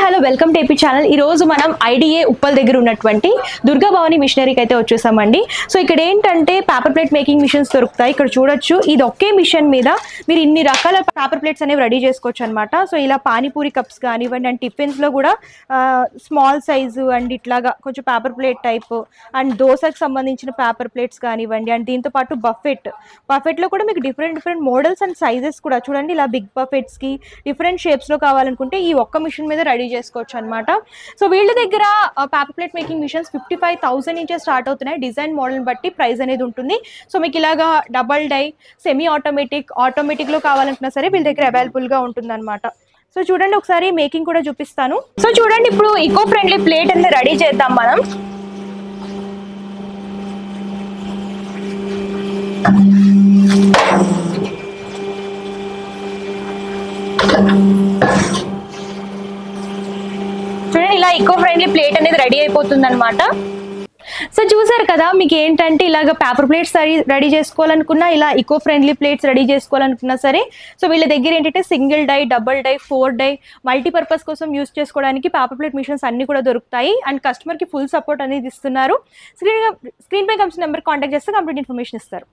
Hello welcome to AP channel. ఈ రోజు మనం ఐడిఏ ఉప్పల్ దగ్గర ఉన్నటువంటి దుర్గా భవాని మిషనరీకి అయితే వచ్చేసామండి. సో ఇక్కడ ఏంటంటే పేపర్ ప్లేట్ మేకింగ్ మిషన్స్ దొరుకుతాయి. ఇక్కడ చూడొచ్చు, ఇది ఒకే మిషన్ మీద మీరు ఇన్ని రకాల పేపర్ ప్లేట్స్ అనేవి రెడీ చేసుకోవచ్చు అనమాట. సో ఇలా పానీపూరి కప్స్ కానివ్వండి, అండ్ టిఫిన్స్ లో కూడా స్మాల్ సైజు అండ్ ఇట్లాగా కొంచెం పేపర్ ప్లేట్ టైప్, అండ్ దోశకు సంబంధించిన పేపర్ ప్లేట్స్ కానివ్వండి, అండ్ దీంతో పాటు బఫెట్ లో కూడా మీకు డిఫరెంట్ మోడల్స్ అండ్ సైజెస్ కూడా చూడండి. ఇలా బిగ్ బఫెట్స్ కి డిఫరెంట్ షేప్స్ లో కావాలనుకుంటే ఈ ఒక్క మిషన్ మీద రెడీ చేసుకోవచ్చు అనమాట. సో వీళ్ళ దగ్గర పేపర్ ప్లేట్ మేకింగ్ మిషన్స్ 55,000 నుంచే స్టార్ట్ అవుతున్నాయి. డిజైన్ మోడల్ బట్టి ప్రైస్ అనేది ఉంటుంది. సో మీకు ఇలాగా డబల్ డై, సెమీ ఆటోమేటిక్ లో కావాలనుకున్నా సరే వీళ్ళ దగ్గర అవైలబుల్ గా ఉంటుంది అనమాట. సో చూడండి, ఒకసారి మేకింగ్ కూడా చూపిస్తాను. సో చూడండి, ఇప్పుడు ఈకో ఫ్రెండ్లీ ప్లేట్ అనేది రెడీ చేద్దాం మనం. చూడండి, ఇలా ఈకో ఫ్రెండ్లీ ప్లేట్ అనేది రెడీ అయిపోతుంది అనమాట. సో చూసారు కదా, మీకు ఏంటంటే ఇలాగ పేపర్ ప్లేట్స్ రెడీ చేసుకోవాలనుకున్నా, ఇలా ఈకో ఫ్రెండ్లీ ప్లేట్స్ రెడీ చేసుకోవాలనుకున్నా సరే, సో వీళ్ళ దగ్గర ఏంటంటే single die, double die, 4 die multipurpose కోసం యూస్ చేసుకోవడానికి పేపర్ ప్లేట్ మిషన్స్ అన్ని కూడా దొరుకుతాయి. అండ్ కస్టమర్ కి ఫుల్ సపోర్ట్ అనేది ఇస్తున్నారు. స్క్రీన్ పై కమిషన్ నెంబర్ కాంటాక్ట్ చేస్తే కంప్లీట్ ఇన్ఫర్మేషన్ ఇస్తారు.